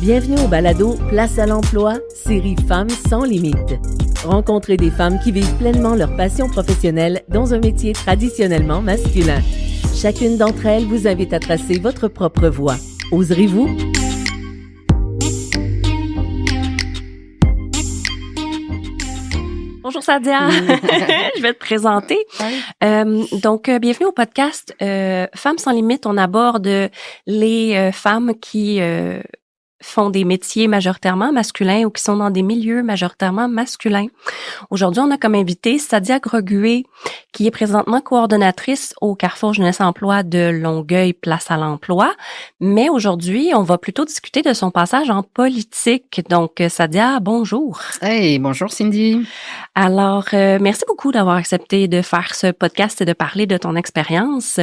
Bienvenue au balado Place à l'emploi, série Femmes sans limite. Rencontrez des femmes qui vivent pleinement leur passion professionnelle dans un métier traditionnellement masculin. Chacune d'entre elles vous invite à tracer votre propre voie. Oserez-vous? Bonjour Sadia, je vais te présenter. Bienvenue au podcast Femmes sans limite. On aborde les femmes qui font des métiers majoritairement masculins ou qui sont dans des milieux majoritairement masculins. Aujourd'hui, on a comme invité Sadia Grogué, qui est présentement coordonnatrice au Carrefour Jeunesse Emploi de Longueuil, Place à l'emploi. Mais aujourd'hui, on va plutôt discuter de son passage en politique. Donc, Sadia, bonjour. Hey, bonjour Cindy. Alors, merci beaucoup d'avoir accepté de faire ce podcast et de parler de ton expérience.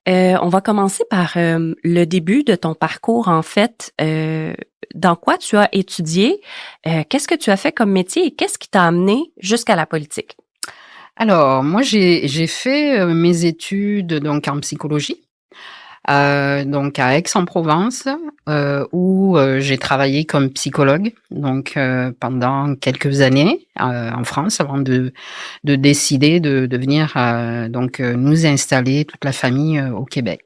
On va commencer par le début de ton parcours, en fait. Dans quoi tu as étudié? Qu'est-ce que tu as fait comme métier et qu'est-ce qui t'a amené jusqu'à la politique? Alors, moi, j'ai fait mes études donc en psychologie, donc à Aix-en-Provence, où j'ai travaillé comme psychologue donc pendant quelques années en France avant de décider de venir nous installer toute la famille au Québec.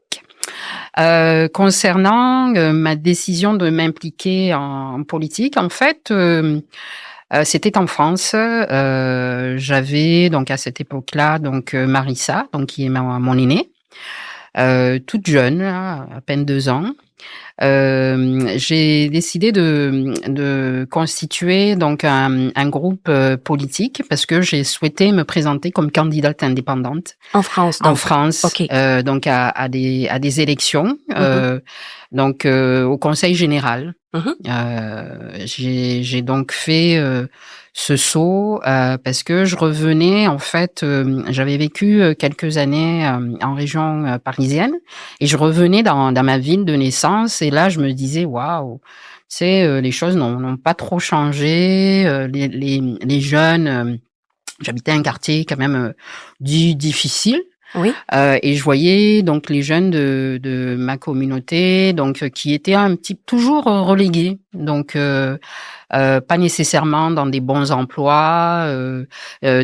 Concernant ma décision de m'impliquer en politique, en fait, c'était en France. J'avais donc à cette époque-là Marissa, donc qui est mon aînée, toute jeune, là, à peine 2 ans. J'ai décidé de constituer donc un groupe politique parce que j'ai souhaité me présenter comme candidate indépendante en France. Donc. En France, okay. Donc à des élections, au Conseil général. J'ai donc fait ce saut parce que je revenais, en fait, j'avais vécu quelques années en région parisienne et je revenais dans ma ville de naissance et là je me disais waouh, tu sais, les choses n'ont pas trop changé, les jeunes, j'habitais un quartier quand même dit difficile. Oui. Et je voyais donc les jeunes de ma communauté donc qui étaient toujours relégués, donc pas nécessairement dans des bons emplois,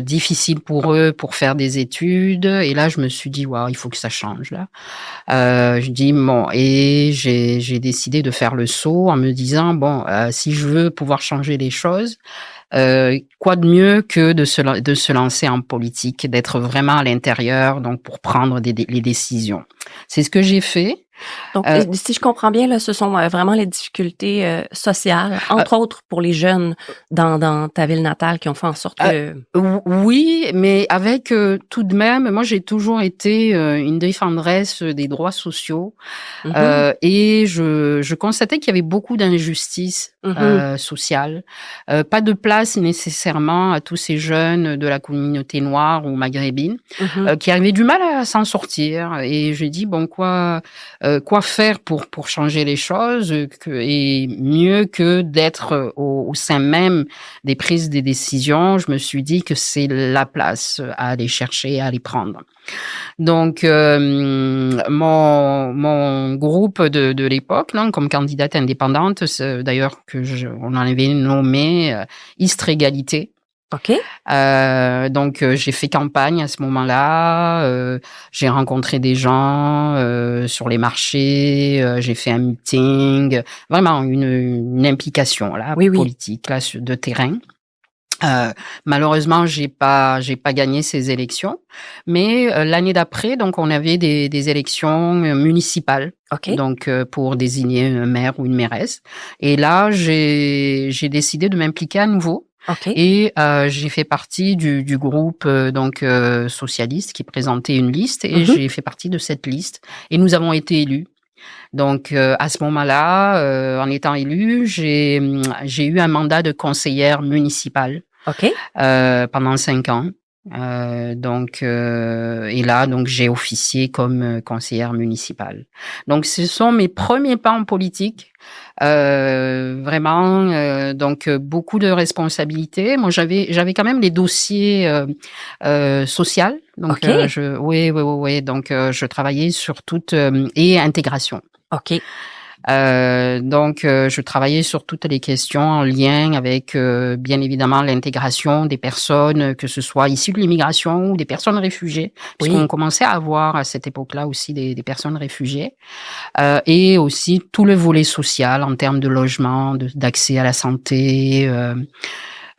difficile pour eux pour faire des études. Et là, je me suis dit waouh, il faut que ça change là. Je dis bon, et j'ai décidé de faire le saut en me disant bon, si je veux pouvoir changer les choses, quoi de mieux que de se lancer en politique, d'être vraiment à l'intérieur, donc pour prendre les décisions. C'est ce que j'ai fait. Donc, si je comprends bien, là, ce sont vraiment les difficultés sociales, entre autres pour les jeunes dans ta ville natale qui ont fait en sorte que... Oui, mais avec tout de même, moi j'ai toujours été une défendresse des droits sociaux et je constatais qu'il y avait beaucoup d'injustices sociales, pas de place nécessairement à tous ces jeunes de la communauté noire ou maghrébine qui avaient du mal à s'en sortir. Et j'ai dit bon, quoi faire pour changer les choses et mieux que d'être au sein même des prises des décisions. Je me suis dit que c'est la place à aller chercher, à aller prendre. Donc mon groupe de l'époque, non, comme candidate indépendante, c'est d'ailleurs on en avait nommé Istres Égalité. OK. J'ai fait campagne à ce moment-là. J'ai rencontré des gens sur les marchés. J'ai fait un meeting. Vraiment une implication là, politique là, de terrain. Malheureusement, j'ai pas gagné ces élections, mais l'année d'après, donc on avait des élections municipales. Okay. Donc pour désigner un maire ou une mairesse. Et là, j'ai décidé de m'impliquer à nouveau. Okay. Et j'ai fait partie du groupe socialiste qui présentait une liste et j'ai fait partie de cette liste et nous avons été élus. Donc à ce moment-là, en étant élue, j'ai eu un mandat de conseillère municipale pendant 5 ans. Et là, donc j'ai officié comme conseillère municipale. Donc ce sont mes premiers pas en politique. Vraiment, donc beaucoup de responsabilités. Moi, j'avais quand même les dossiers sociaux. Donc oui. Donc je travaillais sur toute et intégration. OK. Je travaillais sur toutes les questions en lien avec, bien évidemment, l'intégration des personnes, que ce soit issues de l'immigration ou des personnes réfugiées, puisqu'on commençait à avoir à cette époque-là aussi des personnes réfugiées, et aussi tout le volet social en termes de logement, d'accès à la santé,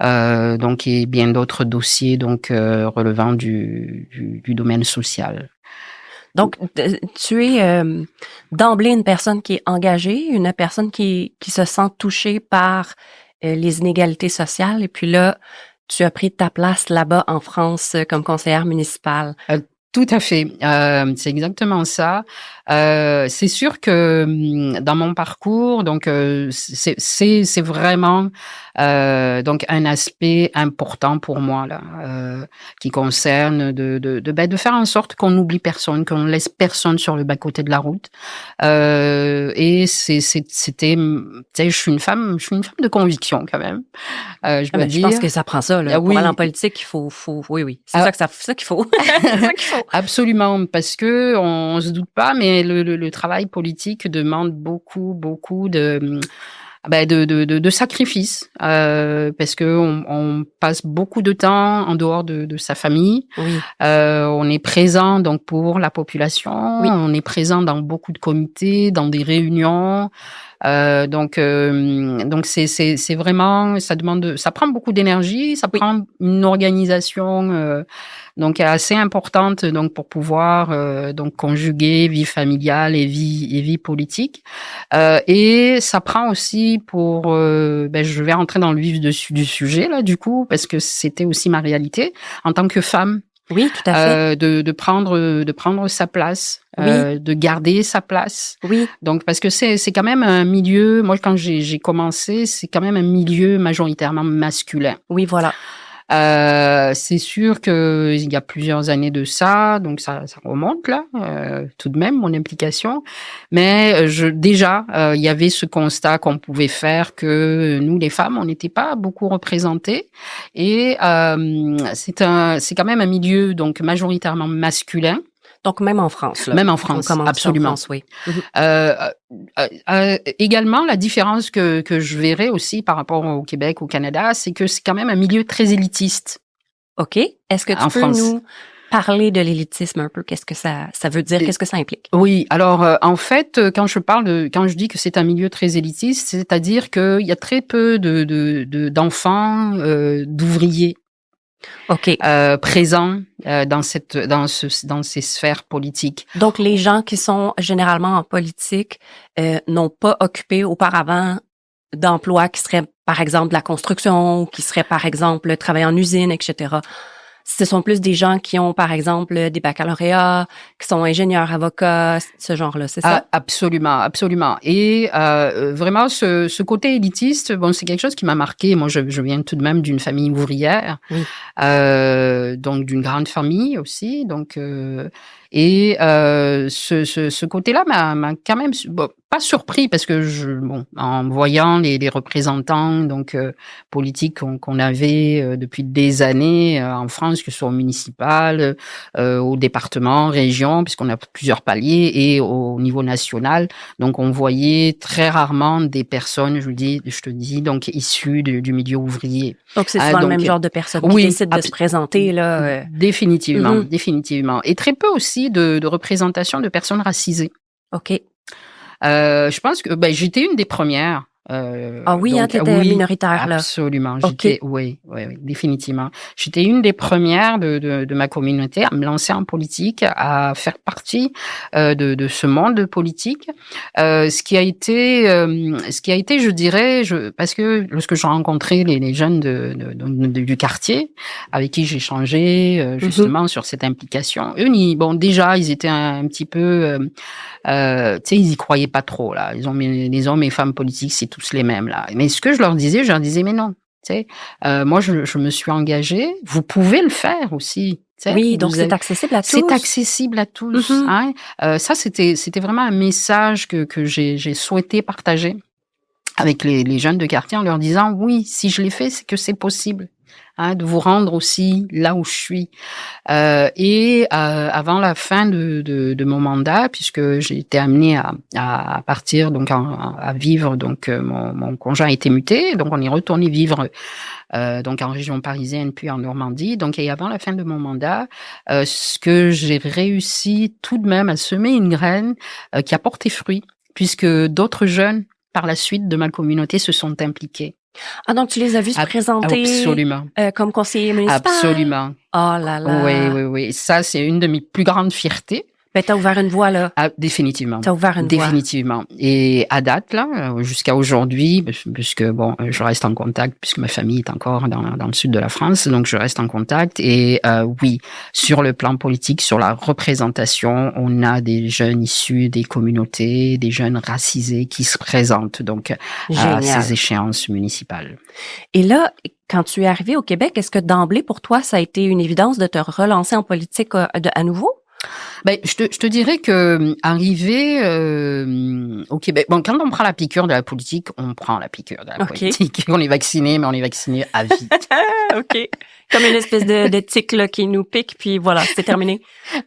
et bien d'autres dossiers relevant du domaine social. Donc, tu es d'emblée une personne qui est engagée, une personne qui se sent touchée par les inégalités sociales. Et puis là, tu as pris ta place là-bas en France comme conseillère municipale. Tout à fait, c'est exactement ça. C'est sûr que dans mon parcours, c'est vraiment un aspect important pour moi là, qui concerne de faire en sorte qu'on n'oublie personne, qu'on laisse personne sur le bas-côté de la route. Et c'était, tu sais, je suis une femme de conviction quand même. Je pense que ça prend ça là. Pour aller en politique, il faut, oui, c'est ça qu'il faut. C'est ça qu'il faut. Absolument, parce que on se doute pas, mais le travail politique demande beaucoup de sacrifices, parce que on passe beaucoup de temps en dehors de sa famille. Oui. On est présent donc pour la population. Oui. On est présent dans beaucoup de comités, dans des réunions. Donc c'est vraiment, ça prend beaucoup d'énergie, ça prend une organisation assez importante pour pouvoir conjuguer vie familiale et vie politique, et ça prend aussi je vais rentrer dans le vif du sujet là du coup, parce que c'était aussi ma réalité en tant que femme. Oui, tout à fait. De prendre sa place, de garder sa place. Oui. Donc parce que c'est quand même un milieu. Moi, quand j'ai commencé, c'est quand même un milieu majoritairement masculin. Oui, voilà. C'est sûr que il y a plusieurs années de ça, donc ça remonte là, tout de même mon implication. Mais il y avait ce constat qu'on pouvait faire que nous les femmes, on n'était pas beaucoup représentées, et c'est quand même un milieu donc majoritairement masculin. Donc, même en France. Là. Même en France, absolument. En France, oui. Également, la différence que je verrais aussi par rapport au Québec, au Canada, c'est que c'est quand même un milieu très élitiste. OK. Est-ce que tu peux nous parler de l'élitisme un peu? Qu'est-ce que ça veut dire? Qu'est-ce que ça implique? Oui. Alors, en fait, quand je dis que c'est un milieu très élitiste, c'est-à-dire qu'il y a très peu d'enfants, d'ouvriers. OK. Présents dans ces sphères politiques. Donc, les gens qui sont généralement en politique n'ont pas occupé auparavant d'emplois qui seraient, par exemple, de la construction, qui seraient, par exemple, travailler en usine, etc. Ce sont plus des gens qui ont, par exemple, des baccalauréats, qui sont ingénieurs, avocats, ce genre-là, c'est ça? Absolument, absolument. Et vraiment, ce côté élitiste, c'est quelque chose qui m'a marqué. Moi, je viens tout de même d'une famille ouvrière, oui. Donc d'une grande famille aussi. Donc, et ce côté-là m'a quand même pas surpris, parce que en voyant les représentants politiques qu'on avait depuis des années en France, que ce soit au municipal, au département, région, puisqu'on a plusieurs paliers, et au niveau national. Donc on voyait très rarement des personnes, je te dis, donc issues du milieu ouvrier. Donc c'est souvent le même genre de personnes qui décident de se présenter là. Définitivement. Et très peu aussi de représentation de personnes racisées. OK. Je pense que j'étais une des premières. t'étais minoritaire là. Absolument. Oui, définitivement. J'étais une des premières de ma communauté à me lancer en politique, à faire partie de ce monde politique. Ce qui a été, je dirais, parce que lorsque j'ai rencontré les jeunes du quartier avec qui j'ai échangé justement sur cette implication, eux, déjà, ils étaient un petit peu, ils y croyaient pas trop là. Les hommes et femmes politiques, c'est tous les mêmes là. Mais ce que je leur disais, mais non. Moi, je me suis engagée. Vous pouvez le faire aussi. Oui, donc c'est accessible à tous. C'est accessible à tous. Hein. Ça, c'était vraiment un message que j'ai souhaité partager avec les jeunes de quartier, en leur disant oui, si je l'ai fait, c'est que c'est possible. de vous rendre aussi là où je suis. Et avant la fin de mon mandat, puisque j'ai été amenée à partir, donc à vivre, donc mon conjoint a été muté, donc on est retourné vivre donc en région parisienne puis en Normandie. Donc et avant la fin de mon mandat, ce que j'ai réussi tout de même à semer une graine qui a porté fruit, puisque d'autres jeunes par la suite de ma communauté se sont impliqués. Ah, donc tu les as vus se présenter Absolument. Comme conseiller municipal? Absolument. Oh là là. Oui. Ça, c'est une de mes plus grandes fiertés. Ben, t'as ouvert une voie, là. Ah, définitivement. T'as ouvert une voie. Définitivement. Et à date, là, jusqu'à aujourd'hui, puisque bon, je reste en contact, puisque ma famille est encore dans le sud de la France, donc je reste en contact. Et oui, sur le plan politique, sur la représentation, on a des jeunes issus des communautés, des jeunes racisés qui se présentent donc à ces échéances municipales. Et là, quand tu es arrivé au Québec, est-ce que d'emblée, pour toi, ça a été une évidence de te relancer en politique à nouveau? Ben, je te dirais que arrivé au Québec, bon, quand on prend la piqûre de la politique, on prend la piqûre de la politique. On est vacciné, mais on est vacciné à vie. OK. Comme une espèce de tic là, qui nous pique, puis voilà, c'est terminé.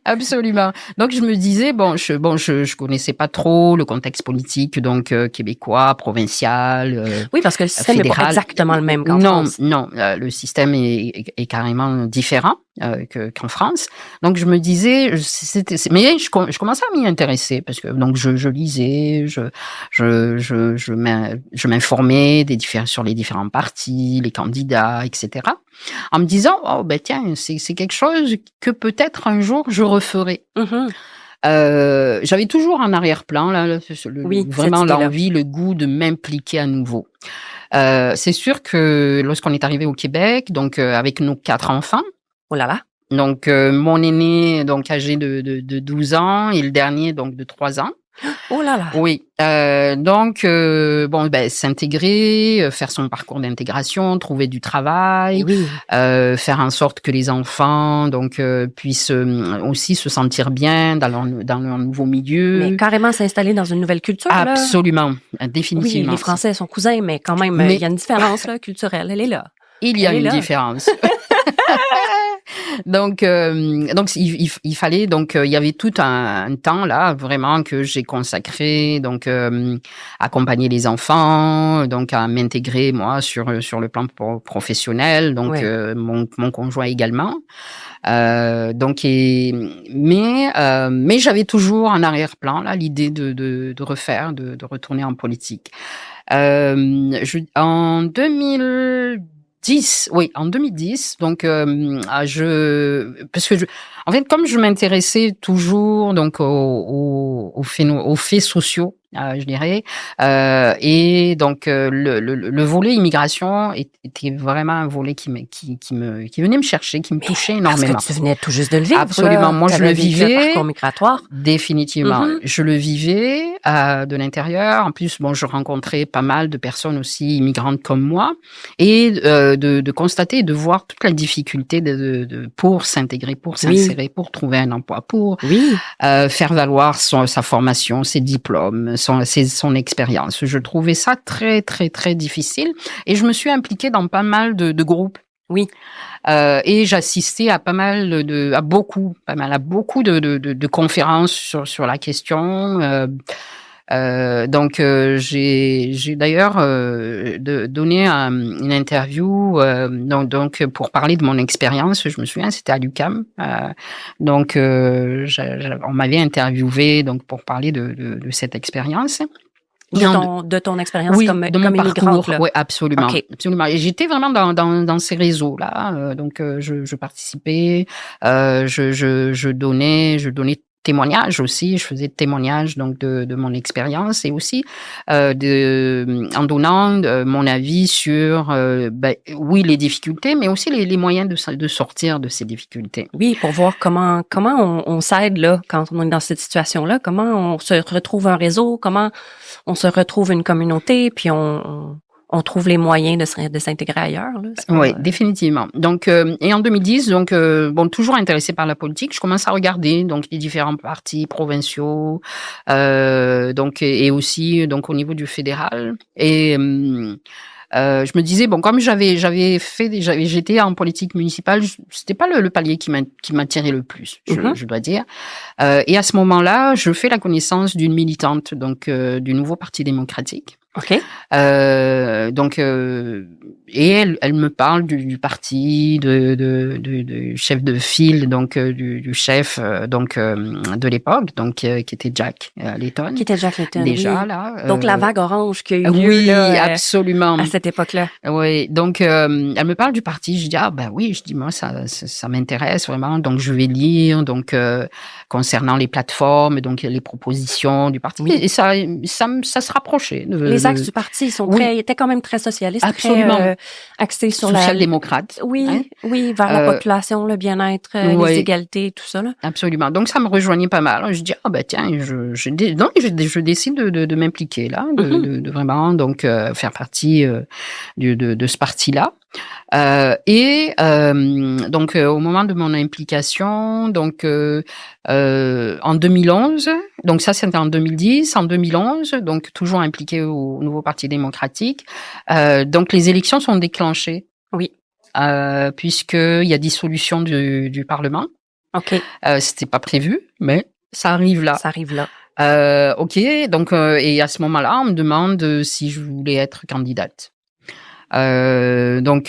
Absolument. Donc je me disais, je connaissais pas trop le contexte politique, donc québécoin, provincial, oui, parce que le système n'est pas exactement le même qu'en France. Non, le système est carrément différent qu'en France. Donc je me disais, mais je commençais à m'y intéresser parce que donc je lisais, je m'informais sur les différents partis, les candidats, etc. En me disant, oh ben tiens, c'est quelque chose que peut-être un jour je referai. Mm-hmm. J'avais toujours en arrière-plan là, vraiment l'envie, le goût de m'impliquer à nouveau. C'est sûr que lorsqu'on est arrivé au Québec, donc avec nos 4 enfants. Oh là là. Donc mon aîné donc âgé de 12 ans et le dernier donc de 3 ans. Oh là là. Oui. Donc s'intégrer, faire son parcours d'intégration, trouver du travail, oui. faire en sorte que les enfants donc puissent aussi se sentir bien dans leur nouveau milieu. Mais carrément s'installer dans une nouvelle culture. Absolument, définitivement. Oui, les Français sont cousins, mais quand même, il y a une différence là, culturelle. Elle est là. Il y a une différence. Donc il fallait il y avait tout un temps là vraiment que j'ai consacré donc accompagner les enfants, donc à m'intégrer moi sur le plan professionnel, donc mon conjoint également. Mais j'avais toujours en arrière-plan là l'idée de refaire, de retourner en politique. En 2010, donc en fait, comme je m'intéressais toujours donc aux faits sociaux, je dirais, et donc le volet immigration était vraiment un volet qui venait me chercher, qui me touchait énormément. Parce que tu venais tout juste de le vivre. Absolument, moi je le vivais. Un parcours migratoire. Définitivement, je le vivais de l'intérieur. En plus, je rencontrais pas mal de personnes aussi immigrantes comme moi, et de constater et de voir toute la difficulté pour s'intégrer, pour s'insérer, pour trouver un emploi, pour faire valoir sa formation, ses diplômes, son expérience. Je trouvais ça très, très, très difficile et je me suis impliquée dans pas mal de groupes. Oui. Et j'assistais à beaucoup de conférences sur la question. J'ai d'ailleurs donné une interview donc pour parler de mon expérience. Je me souviens, c'était à l'UQAM. On m'avait interviewé donc pour parler de cette expérience. De ton expérience comme immigrante. Oui, absolument. Absolument. Et j'étais vraiment dans ces réseaux-là. Donc, je participais, je donnais témoignages aussi. Je faisais témoignages donc de mon expérience et aussi en donnant mon avis sur les difficultés, mais aussi les moyens de sortir de ces difficultés. Oui, pour voir comment on s'aide là quand on est dans cette situation-là, comment on se retrouve un réseau, comment on se retrouve une communauté, puis on trouve les moyens de s'intégrer ailleurs. Là. Oui, définitivement. Donc, et en 2010, donc, toujours intéressée par la politique, je commence à regarder donc les différents partis provinciaux, et aussi donc au niveau du fédéral. Et je me disais, bon, comme j'étais en politique municipale, c'était pas le palier qui m'attirait le plus, je dois dire. Et à ce moment-là, je fais la connaissance d'une militante, donc du Nouveau Parti démocratique. OK. Et elle me parle du parti, du chef de file, donc du chef de l'époque, donc qui était Jack Layton. Qui était Jack Layton, déjà oui. là. Donc la vague orange qui a eu lieu oui, là, absolument. à cette époque-là. Oui, donc elle me parle du parti. Je dis oui, je dis moi ça m'intéresse vraiment. Donc je vais lire concernant les plateformes, donc les propositions du parti. Et ça se rapprochait. Les axes du parti étaient quand même très socialistes, absolument. Très axés sur social-démocrate. Oui, hein? Oui, vers la population, le bien-être, les égalités, tout ça là. Absolument. Donc ça me rejoignait pas mal. Je dis tiens, je décide de m'impliquer là, de vraiment donc faire partie de ce parti-là. Au moment de mon implication, donc en 2011, donc ça c'était en 2010, en 2011, donc toujours impliqué au Nouveau Parti démocratique, donc les élections sont déclenchées. Oui. Puisqu'il y a dissolution du Parlement. OK. C'était pas prévu, mais ça arrive là. Ça arrive là. OK, donc et à ce moment-là, on me demande si je voulais être candidate. J'en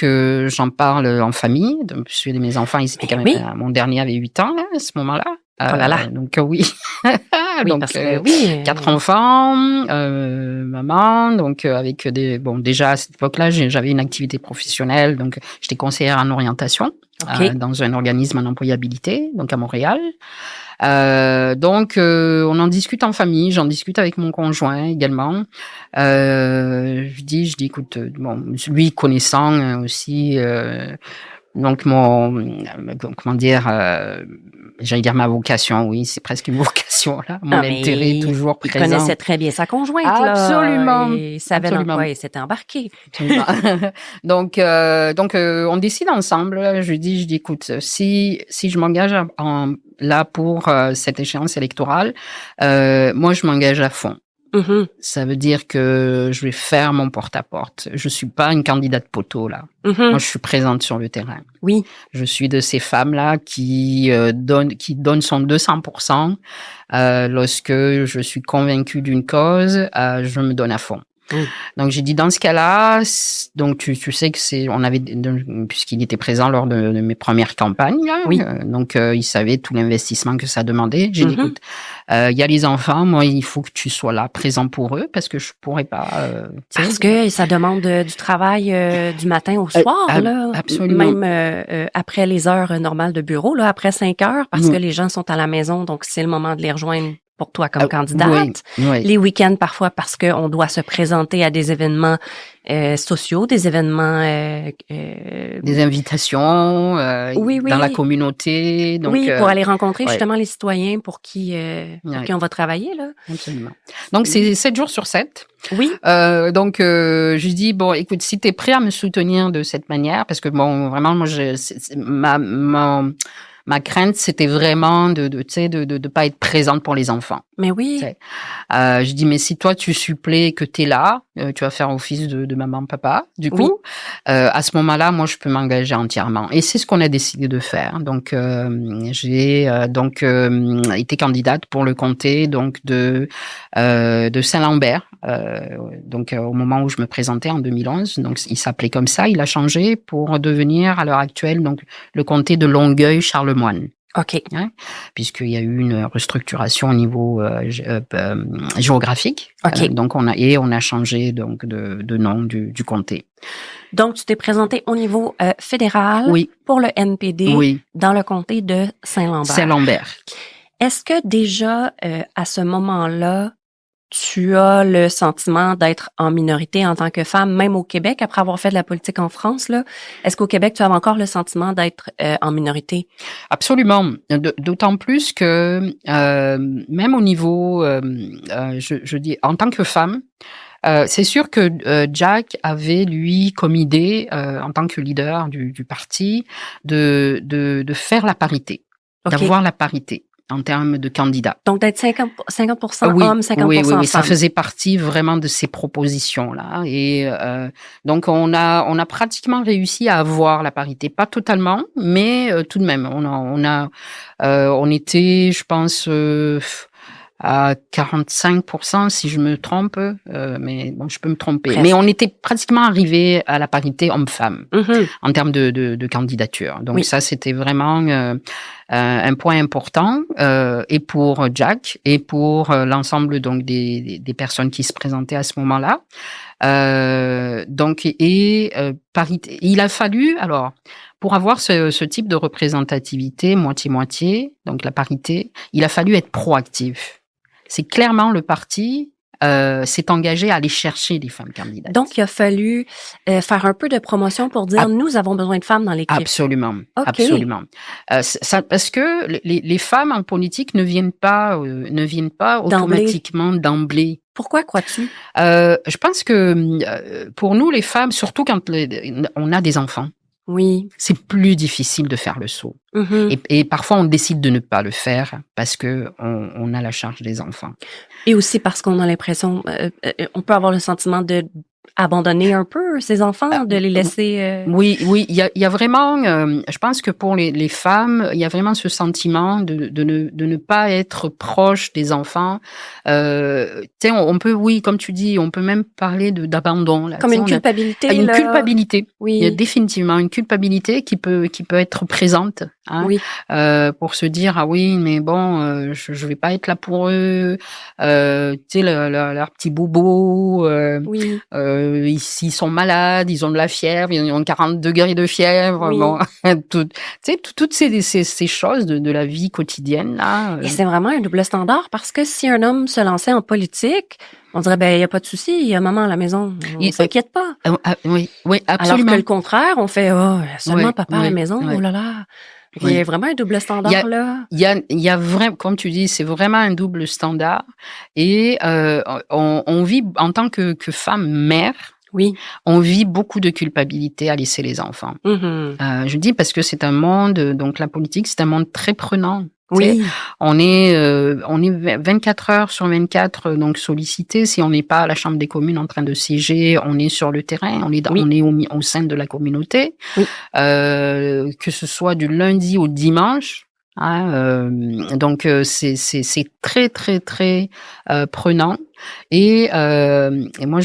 parle en famille, puisque mes enfants, ils étaient quand même, mon dernier avait 8 ans là, à ce moment-là. Oh là là. Donc oui. Oui, donc parce que 4 enfants, maman, donc avec déjà à cette époque-là, j'avais une activité professionnelle, donc j'étais conseillère en orientation dans un organisme en employabilité, donc à Montréal. On en discute en famille, j'en discute avec mon conjoint également. Je dis écoute, lui connaissant aussi donc j'allais dire ma vocation, oui, c'est presque une vocation là, mon intérêt toujours présent. Il connaissait très bien sa conjointe absolument, là, et savait dans quoi il s'était embarqué. Donc on décide ensemble. Je dis écoute, si je m'engage là pour cette échéance électorale, moi je m'engage à fond. Mm-hmm. Ça veut dire que je vais faire mon porte-à-porte. Je suis pas une candidate poteau là. Mm-hmm. Moi, je suis présente sur le terrain. Oui. Je suis de ces femmes-là qui donnent son 200%. Lorsque je suis convaincue d'une cause, je me donne à fond. Donc j'ai dit dans ce cas-là, donc tu sais que puisqu'il était présent lors de mes premières campagnes, là, donc il savait tout l'investissement que ça demandait. J'ai dit écoute, il y a les enfants, moi il faut que tu sois là, présent pour eux, parce que je pourrais pas. Parce que ça demande du travail du matin au soir, là, absolument. Même après les heures normales de bureau, là, après 5 heures, parce que les gens sont à la maison, donc c'est le moment de les rejoindre pour toi comme candidate. Oui. Les week-ends parfois parce qu'on doit se présenter à des événements sociaux, des événements... des invitations dans la communauté. Donc, pour aller rencontrer justement les citoyens pour qui on va travailler. Là. Absolument. Donc, c'est 7 jours sur 7. Oui. Je dis, bon, écoute, si tu es prêt à me soutenir de cette manière, parce que vraiment, moi, ma crainte, c'était vraiment de pas être présente pour les enfants. Mais oui. Je dis, mais si toi, tu supplées que t'es là, tu vas faire office de maman, papa, du coup, à ce moment-là, moi, je peux m'engager entièrement. Et c'est ce qu'on a décidé de faire. Donc, j'ai été candidate pour le comté de Saint-Lambert. Au moment où je me présentais en 2011, donc il s'appelait comme ça, il a changé pour devenir à l'heure actuelle donc le comté de Longueuil-Charlemagne. OK. Puisqu'il y a eu une restructuration au niveau géographique. OK. Donc on a changé donc de nom du comté. Donc tu t'es présenté au niveau fédéral pour le NPD dans le comté de Saint-Lambert. Saint-Lambert. Est-ce que déjà à ce moment-là tu as le sentiment d'être en minorité en tant que femme, même au Québec, après avoir fait de la politique en France, là? Est-ce qu'au Québec, tu as encore le sentiment d'être en minorité? Absolument. D'autant plus que même au niveau, je dis, en tant que femme, c'est sûr que Jack avait, lui, comme idée, en tant que leader du parti, de faire la parité, d'avoir la parité. en termes de candidats. Donc, d'être 50% Oui, hommes, 50% oui, femmes. ça faisait partie vraiment de ces propositions-là. Et donc, on a pratiquement réussi à avoir la parité. Pas totalement, mais tout de même, on était, je pense, à 45%, si je me trompe, mais bon, je peux me tromper. Presque. Mais on était pratiquement arrivé à la parité homme-femme Mm-hmm. en termes de candidature. Donc Oui. ça, c'était vraiment un point important, et pour Jack et pour l'ensemble donc des personnes qui se présentaient à ce moment-là. Donc parité. Il a fallu alors pour avoir ce type de représentativité moitié-moitié, donc la parité, il a fallu être proactif. C'est clairement le parti s'est engagé à aller chercher des femmes candidates. Donc, il a fallu faire un peu de promotion pour dire, nous avons besoin de femmes dans l'équipe. Absolument, Okay. absolument. Ça, parce que les femmes en politique ne viennent pas automatiquement d'emblée. Pourquoi crois-tu? Je pense que pour nous, les femmes, surtout quand on a des enfants, oui, c'est plus difficile de faire le saut. Mm-hmm. Et parfois, on décide de ne pas le faire parce que on a la charge des enfants. Et aussi parce qu'on a l'impression, on peut avoir le sentiment de abandonner un peu ses enfants, de les laisser... Oui, il y a vraiment, je pense que pour les femmes, il y a vraiment ce sentiment de ne pas être proche des enfants. On peut, oui, comme tu dis, on peut même parler d'abandon. Là, comme une culpabilité. Une culpabilité. Oui. Il y a définitivement une culpabilité qui peut être présente. Hein, oui. Pour se dire, ah oui, mais bon, je vais pas être là pour eux. Leurs petits bobos. Oui. S'ils sont malades, ils ont de la fièvre, ils ont 40 degrés de fièvre. Oui. Bon, toutes ces choses de la vie quotidienne là. Et c'est vraiment un double standard parce que si un homme se lançait en politique, on dirait il y a pas de souci, il y a maman à la maison, on s'inquiète pas. Oui, absolument. Alors que le contraire, on fait seulement papa à la maison, oh là là. Il y a vraiment un double standard là. Il y a vraiment, comme tu dis, c'est vraiment un double standard. Et on vit en tant que femme mère. Oui. On vit beaucoup de culpabilité à laisser les enfants. Mm-hmm. Je dis parce que c'est un monde, donc la politique, c'est un monde très prenant. Oui. On est 24 heures sur 24 donc sollicité. Si on n'est pas à la Chambre des communes en train de siéger, on est sur le terrain, on est au sein de la communauté. Oui. Que ce soit du lundi au dimanche. Hein, donc c'est très très très prenant et moi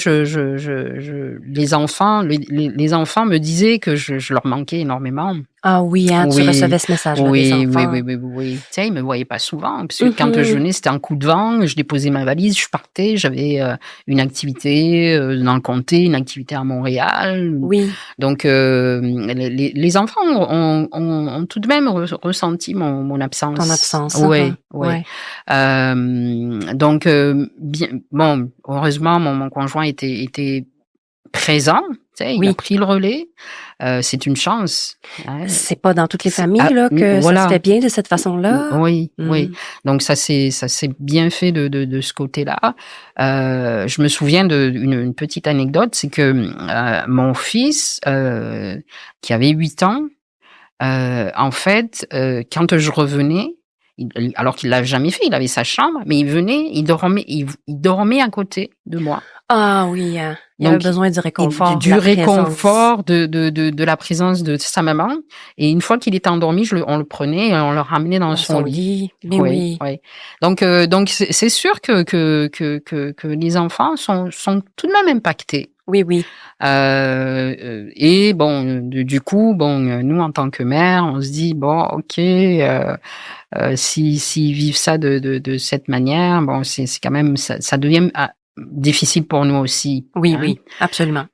les enfants me disaient que je leur manquais énormément. Ah oui, hein, tu recevais ce message-là des enfants. Oui. Tu sais, ils me voyaient pas souvent parce que quand je venais, c'était un coup de vent. Je déposais ma valise, je partais. J'avais une activité dans le comté, une activité à Montréal. Oui. Donc les enfants ont tout de même ressenti mon absence. Ton absence. Oui. Ouais. Donc heureusement mon conjoint était présent. Il a pris le relais. C'est une chance. Hein. C'est pas dans toutes les familles là que ça se fait bien de cette façon-là. Oui. Donc ça s'est bien fait de ce côté-là. Je me souviens d'une petite anecdote, c'est que mon fils, qui avait 8 ans, en fait, quand je revenais, alors qu'il l'a jamais fait, il avait sa chambre, mais il venait, il dormait à côté de moi. Ah oui, il avait besoin du réconfort. De la présence de sa maman. Et une fois qu'il était endormi, on le prenait et on le ramenait dans son lit. Mais oui. Donc c'est sûr que les enfants sont tout de même impactés. Oui. Et bon, du coup, nous en tant que mère, on se dit ok, s'ils vivent ça de cette manière, c'est quand même ça devient difficile pour nous aussi. Oui, absolument.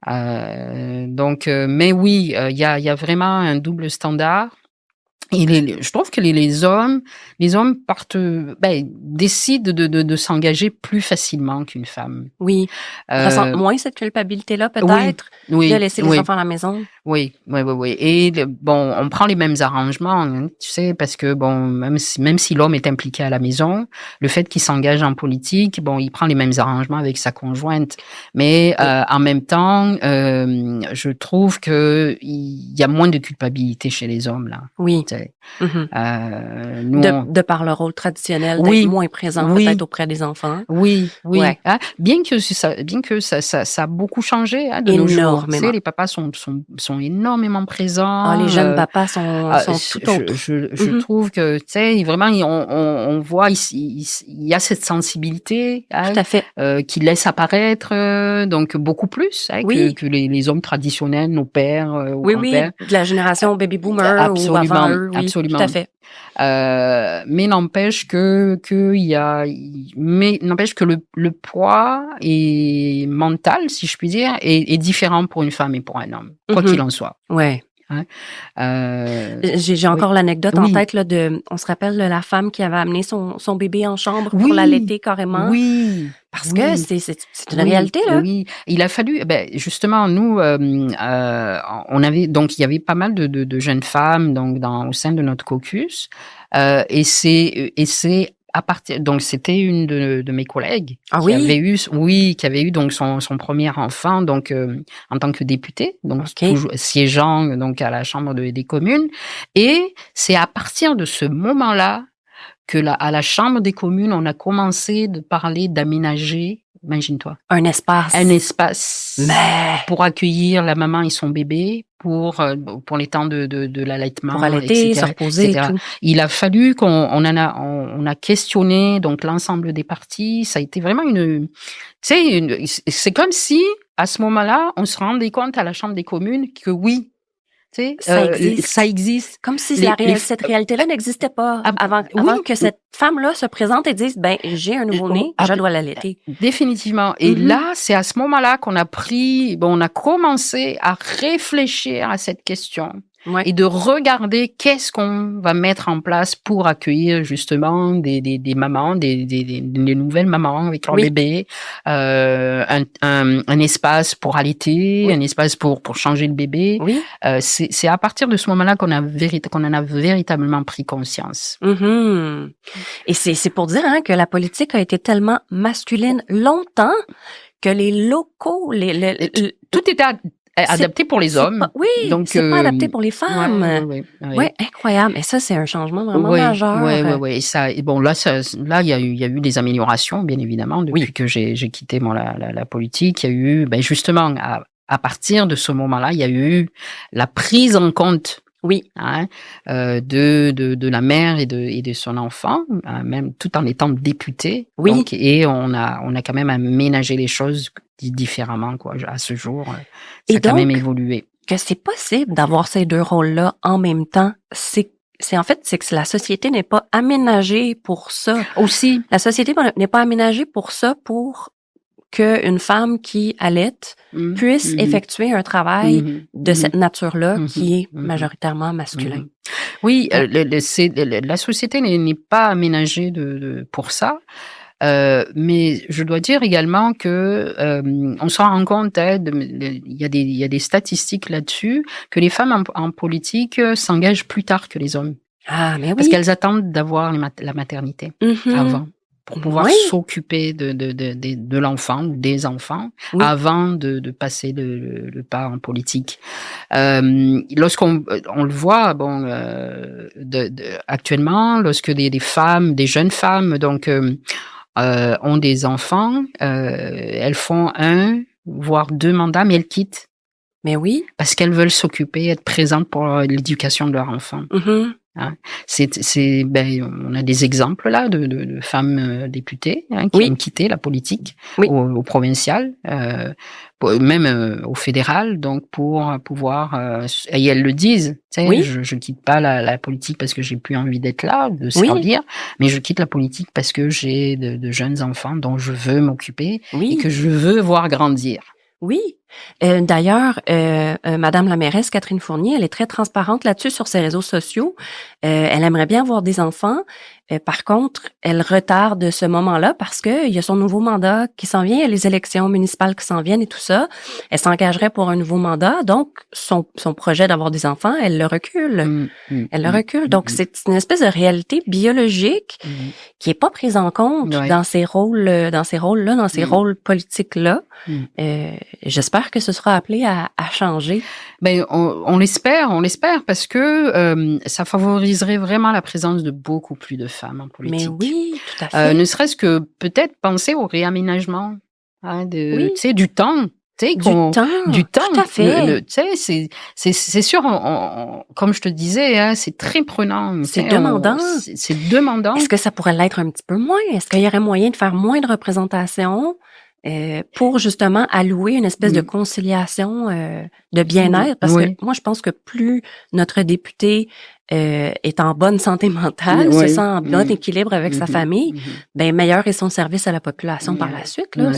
Donc, mais oui, il y a vraiment un double standard. Et je trouve que les hommes décident de s'engager plus facilement qu'une femme. Oui. Ressentent moins cette culpabilité-là, peut-être, de laisser les enfants à la maison. Oui. Et bon, on prend les mêmes arrangements, hein, tu sais, parce que bon, même si l'homme est impliqué à la maison, le fait qu'il s'engage en politique, bon, il prend les mêmes arrangements avec sa conjointe. Mais en même temps, je trouve que il y a moins de culpabilité chez les hommes là. Oui. Nous, de par le rôle traditionnel, d'être moins présent peut-être auprès des enfants. Oui. Ouais. Hein? Bien que ça a beaucoup changé de nos jours. Tu sais, les papas sont énormément présents. Les jeunes papas sont tout autres. Je trouve que, tu sais, vraiment, on voit il y a cette sensibilité tout à fait. qui laisse apparaître donc beaucoup plus que les hommes traditionnels, nos pères ou grands-pères. De la génération baby boomer ou avant eux. Oui, absolument. Tout à fait. Mais n'empêche que le poids est mental, si je puis dire, est différent pour une femme et pour un homme, quoi qu'il en soit. Ouais. Hein? J'ai encore l'anecdote en tête là, on se rappelle de la femme qui avait amené son bébé en chambre pour l'allaiter carrément. Oui. Parce que c'est une réalité là. Oui, il a fallu justement nous on avait donc il y avait pas mal de jeunes femmes donc au sein de notre caucus et c'est à partir, donc c'était une de mes collègues qui avait eu donc son premier enfant donc en tant que députée donc toujours siégeant donc à la Chambre des communes, et c'est à partir de ce moment-là que à la Chambre des communes on a commencé de parler d'aménager, imagine-toi, un espace pour accueillir la maman et son bébé pour les temps de l'allaitement, pour allaiter, se reposer, etc. Tout. Il a fallu on a questionné donc l'ensemble des partis. Ça a été vraiment c'est comme si à ce moment-là on se rendait compte à la Chambre des communes que oui, ça existe. Comme si cette réalité-là n'existait pas avant que cette femme-là se présente et dise j'ai un nouveau-né, je dois l'allaiter. Définitivement. Et là, c'est à ce moment-là qu'on a on a commencé à réfléchir à cette question. Et de regarder qu'est-ce qu'on va mettre en place pour accueillir justement des mamans, des nouvelles mamans avec leur bébé, un espace pour allaiter, un espace pour changer le bébé. C'est à partir de ce moment-là qu'on en a véritablement pris conscience. Et c'est pour dire que la politique a été tellement masculine longtemps que les locaux, tout était adapté pour les hommes. Donc c'est pas adapté pour les femmes. Ouais, incroyable. Et ça, c'est un changement vraiment majeur. Oui. Et ça, bon, là, il y a eu des améliorations, bien évidemment, depuis que j'ai quitté la politique. Il y a eu, justement, à partir de ce moment-là, il y a eu la prise en compte. De la mère et de son enfant, même tout en étant député. Donc, et on a quand même aménagé les choses différemment, quoi. À ce jour, ça a quand même évolué. Que c'est possible d'avoir ces deux rôles-là en même temps, c'est que la société n'est pas aménagée pour ça. Aussi. La société n'est pas aménagée pour ça, pour qu'une femme qui allaite puisse effectuer un travail de cette nature-là qui est majoritairement masculin. Oui, la société n'est pas aménagée pour ça. Mais je dois dire également que on s'en rend compte, il y a des statistiques là-dessus, que les femmes en politique s'engagent plus tard que les hommes. Mais oui. Parce qu'elles attendent d'avoir la maternité avant, pour pouvoir s'occuper de l'enfant ou des enfants avant de passer le pas en politique. Lorsqu'on le voit, actuellement, lorsque des femmes, des jeunes femmes, donc ont des enfants, elles font 1 voire 2 mandats, mais elles quittent. Mais oui. Parce qu'elles veulent s'occuper, être présentes pour l'éducation de leur enfant. On a des exemples là de femmes députées qui ont quitté la politique au provincial, même au fédéral, donc pour pouvoir et elles le disent, je quitte pas la politique parce que j'ai plus envie d'être là, de servir, mais je quitte la politique parce que j'ai de jeunes enfants dont je veux m'occuper et que je veux voir grandir. Oui, D'ailleurs, Madame la mairesse Catherine Fournier, elle est très transparente là-dessus sur ses réseaux sociaux. Elle aimerait bien avoir des enfants. Par contre, elle retarde ce moment-là parce que il y a son nouveau mandat qui s'en vient, il y a les élections municipales qui s'en viennent et tout ça. Elle s'engagerait pour un nouveau mandat, donc son projet d'avoir des enfants, elle le recule. Elle le recule. Donc, c'est une espèce de réalité biologique qui est pas prise en compte dans ces rôles-là, dans ces rôles politiques-là. J'espère que ce sera appelé à changer. Ben, on l'espère parce que ça favoriserait vraiment la présence de beaucoup plus de femmes en politique. Mais oui, tout à fait. Ne serait-ce que peut-être penser au réaménagement tu sais, du temps. Du temps, tout à fait. Tu sais, c'est sûr, comme je te disais, c'est très prenant. C'est demandant. C'est demandant. Est-ce que ça pourrait l'être un petit peu moins? Est-ce qu'il y aurait moyen de faire moins de représentation pour justement allouer une espèce de conciliation de bien-être? Parce que moi, je pense que plus notre député est en bonne santé mentale, se sent en bon équilibre avec sa famille, ben meilleur est son service à la population par la suite. Là,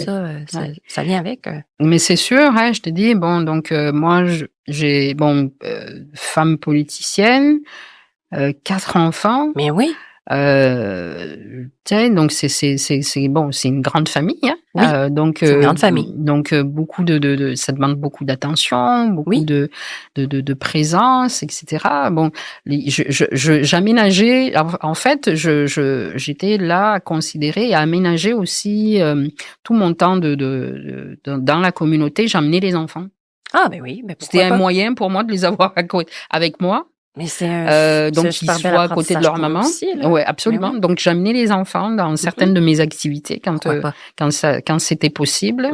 ça vient avec. Mais c'est sûr, je te dis, bon, donc moi, j'ai femme politicienne, 4 enfants. Mais oui. Donc c'est une grande famille. Oui, donc c'est une grande famille. Donc beaucoup de ça demande beaucoup d'attention, beaucoup de présence, etc. Bon, j'aménageais. En fait, j'étais là à considérer et à aménager aussi tout mon temps dans la communauté. J'amenais les enfants. Ah ben oui, ben c'était un moyen pour moi de les avoir avec moi. Mais c'est donc qu'ils soient à côté de leur maman. Ouais, absolument. Oui. Donc j'amenais les enfants dans certaines de mes activités quand c'était possible.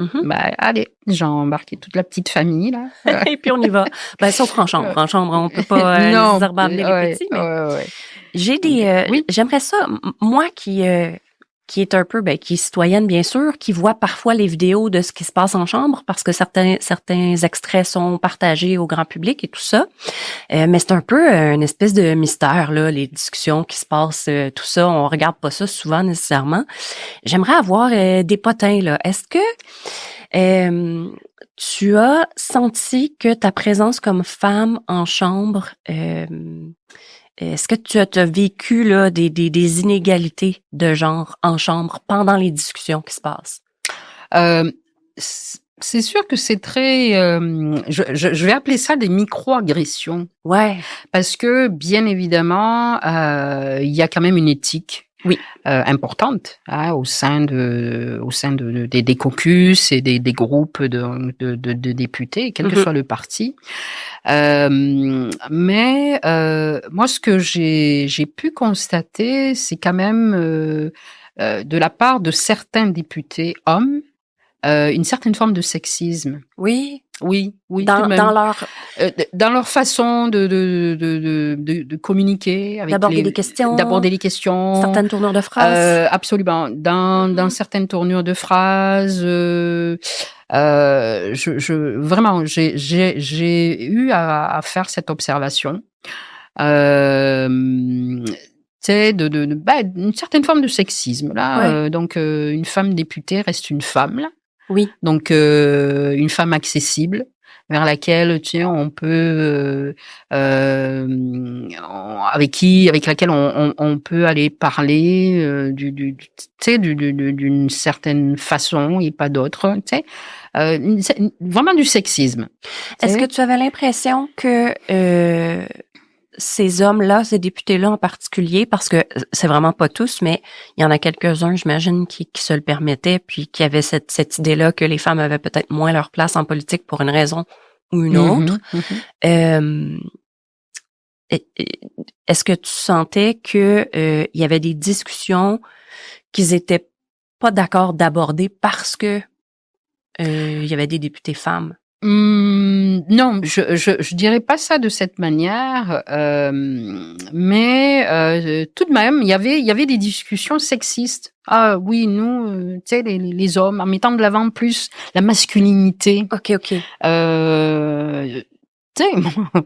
Allez, j'ai embarqué toute la petite famille là. Et puis on y va. Sauf en chambre. En chambre, on peut pas les amener les petits. Mais j'ai j'aimerais ça. Moi qui est un peu, qui est citoyenne, bien sûr, qui voit parfois les vidéos de ce qui se passe en chambre parce que certains extraits sont partagés au grand public et tout ça. Mais c'est un peu une espèce de mystère, là, les discussions qui se passent, tout ça. On regarde pas ça souvent nécessairement. J'aimerais avoir des potins, là. Est-ce que tu as senti que ta présence comme femme en chambre, est-ce que tu as vécu là des inégalités de genre en chambre pendant les discussions qui se passent? C'est sûr que c'est très... je vais appeler ça des micro-agressions. Ouais. Parce que, bien évidemment, il y a quand même une éthique importante au sein des caucus et des groupes de députés, quel que soit le parti. Mais moi, ce que j'ai pu constater, c'est quand même de la part de certains députés hommes, une certaine forme de sexisme. Oui. Oui. Dans leur façon de communiquer, avec d'aborder les questions, certaines tournures de phrases. Absolument. Dans certaines tournures de phrases, vraiment, j'ai eu à faire cette observation. Une certaine forme de sexisme là. Donc une femme députée reste une femme là. Oui. Donc une femme accessible vers laquelle on peut avec laquelle on peut aller parler d'une certaine façon et pas d'autre, vraiment du sexisme. Est-ce que tu avais l'impression que ces hommes-là, ces députés-là en particulier, parce que c'est vraiment pas tous, mais il y en a quelques-uns, j'imagine, qui se le permettaient, puis qui avaient cette idée-là que les femmes avaient peut-être moins leur place en politique pour une raison ou une autre. Est-ce que tu sentais que il y avait des discussions qu'ils étaient pas d'accord d'aborder parce que il y avait des députés femmes? Non, je dirais pas ça de cette manière, mais tout de même, il y avait des discussions sexistes. Ah oui, nous, tu sais, les hommes, en mettant de l'avant plus la masculinité. Ok. Tu sais,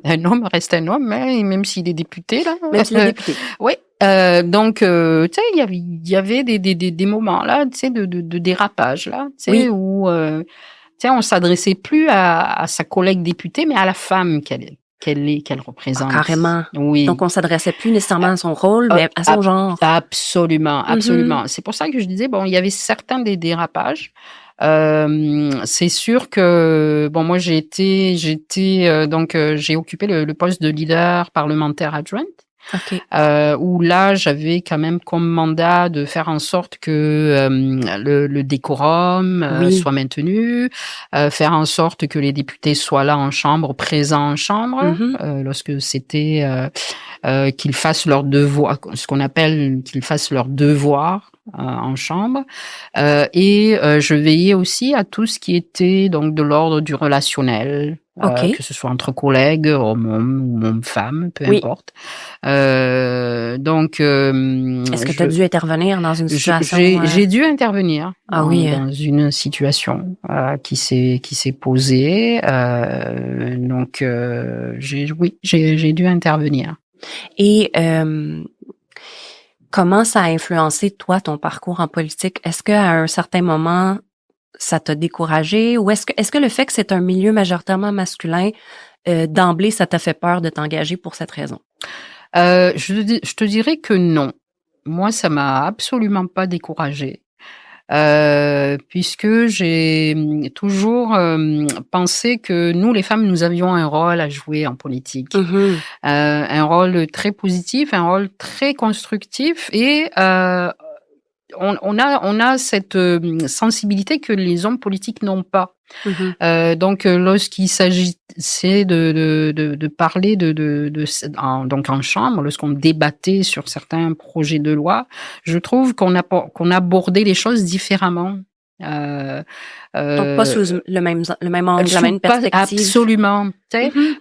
un homme reste un homme, hein, même s'il est député là. Même s'il est député. Oui. Donc, tu sais, il y avait des moments là, tu sais, de dérapage là, tu sais, où on s'adressait plus à sa collègue députée, mais à la femme qu'elle représente. Carrément. Oui. Donc, on s'adressait plus nécessairement à son rôle, mais à son genre. Absolument, absolument. C'est pour ça que je disais, il y avait certains des dérapages. C'est sûr que moi j'ai occupé le poste de leader parlementaire adjointe. Okay. Où là j'avais quand même comme mandat de faire en sorte que le décorum soit maintenu, faire en sorte que les députés soient là en chambre, présents en chambre, lorsque c'était qu'ils fassent leur devoir, ce qu'on appelle qu'ils fassent leur devoir en chambre, et je veillais aussi à tout ce qui était donc de l'ordre du relationnel, que ce soit entre collègues, hommes ou hommes-femmes, peu importe. Donc, est-ce que tu as dû intervenir dans une situation? J'ai dû intervenir dans une situation qui s'est posée. Donc, j'ai dû intervenir. Et comment ça a influencé, toi, ton parcours en politique? Est-ce qu'à un certain moment, ça t'a découragé? Ou est-ce que le fait que c'est un milieu majoritairement masculin, d'emblée, ça t'a fait peur de t'engager pour cette raison? Je te dirais que non. Moi, ça m'a absolument pas découragée. Puisque j'ai toujours pensé que nous, les femmes, nous avions un rôle à jouer en politique. Un rôle très positif, un rôle très constructif, et on a cette sensibilité que les hommes politiques n'ont pas. Donc, lorsqu'il s'agissait de parler donc en chambre, lorsqu'on débattait sur certains projets de loi, je trouve qu'on abordait les choses différemment. Donc, pas sous le même angle, la même perspective. Absolument.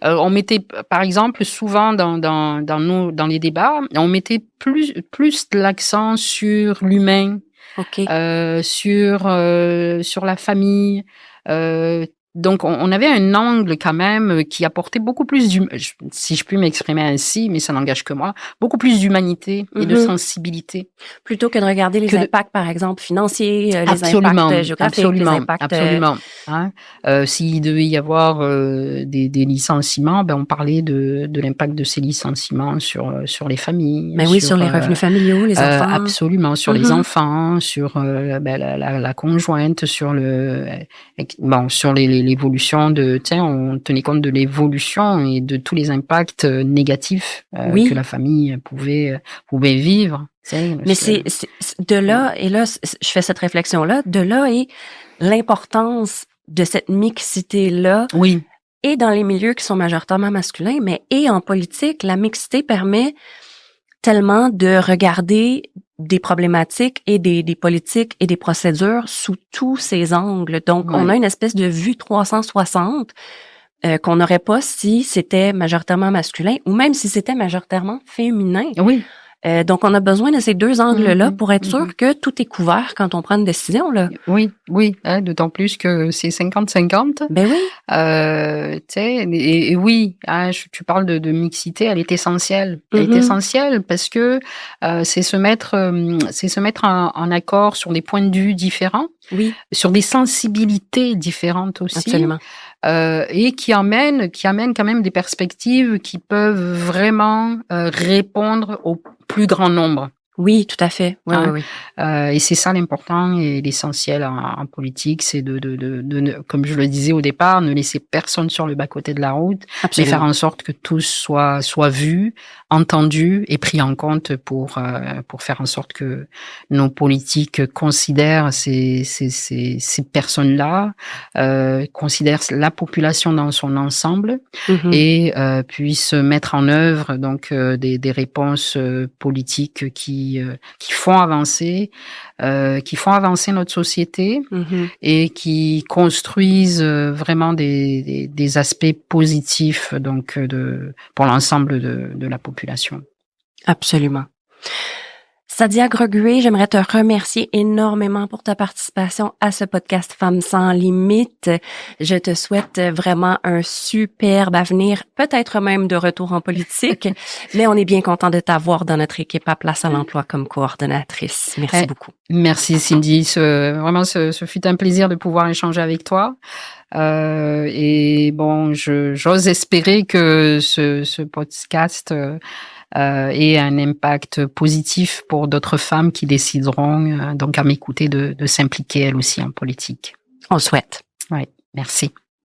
On mettait, par exemple, souvent dans les débats, on mettait plus l'accent sur l'humain, sur la famille. Donc, on avait un angle quand même qui apportait beaucoup plus si je puis m'exprimer ainsi, mais ça n'engage que moi, beaucoup plus d'humanité et de sensibilité. Plutôt que de regarder les impacts, par exemple, financiers, les impacts géographiques, les impacts... Absolument. S'il devait y avoir des licenciements, on parlait de l'impact de ces licenciements sur les familles. Mais oui, sur les revenus familiaux, les enfants. Absolument, sur les enfants, sur la conjointe, sur sur l'évolution on tenait compte de l'évolution et de tous les impacts négatifs que la famille pouvait vivre. Mais c'est de là, et là, je fais cette réflexion-là, de là est l'importance de cette mixité-là. Oui. Et dans les milieux qui sont majoritairement masculins, mais et en politique, la mixité permet tellement de regarder des problématiques et des politiques et des procédures sous tous ces angles. Donc, on a une espèce de vue 360 qu'on n'aurait pas si c'était majoritairement masculin ou même si c'était majoritairement féminin. Oui. Donc, on a besoin de ces deux angles-là pour être sûr que tout est couvert quand on prend une décision, là. Oui, d'autant plus que c'est 50-50. Ben oui. Et oui, tu parles de mixité, elle est essentielle. Elle est essentielle parce que c'est se mettre en accord sur des points de vue différents, sur des sensibilités différentes aussi. Absolument. Et qui amène quand même des perspectives qui peuvent vraiment répondre au plus grand nombre. Oui, tout à fait. Oui. Et c'est ça l'important et l'essentiel en politique, c'est de, comme je le disais au départ, ne laisser personne sur le bas-côté de la route, mais faire en sorte que tous soient vus, entendus et pris en compte pour faire en sorte que nos politiques considèrent ces personnes-là, considèrent la population dans son ensemble et puissent mettre en œuvre donc des réponses politiques qui font avancer notre société et qui construisent vraiment des aspects positifs donc pour l'ensemble de la population. Absolument. Sadia Gregory, j'aimerais te remercier énormément pour ta participation à ce podcast Femmes sans limites. Je te souhaite vraiment un superbe avenir, peut-être même de retour en politique, mais on est bien content de t'avoir dans notre équipe à Place à l'emploi comme coordonnatrice. Merci beaucoup. Merci Cindy, vraiment ce fut un plaisir de pouvoir échanger avec toi. Et bon, j'ose espérer que ce podcast ait un impact positif pour d'autres femmes qui décideront donc à m'écouter de s'impliquer elles aussi en politique. On le souhaite. Oui, merci.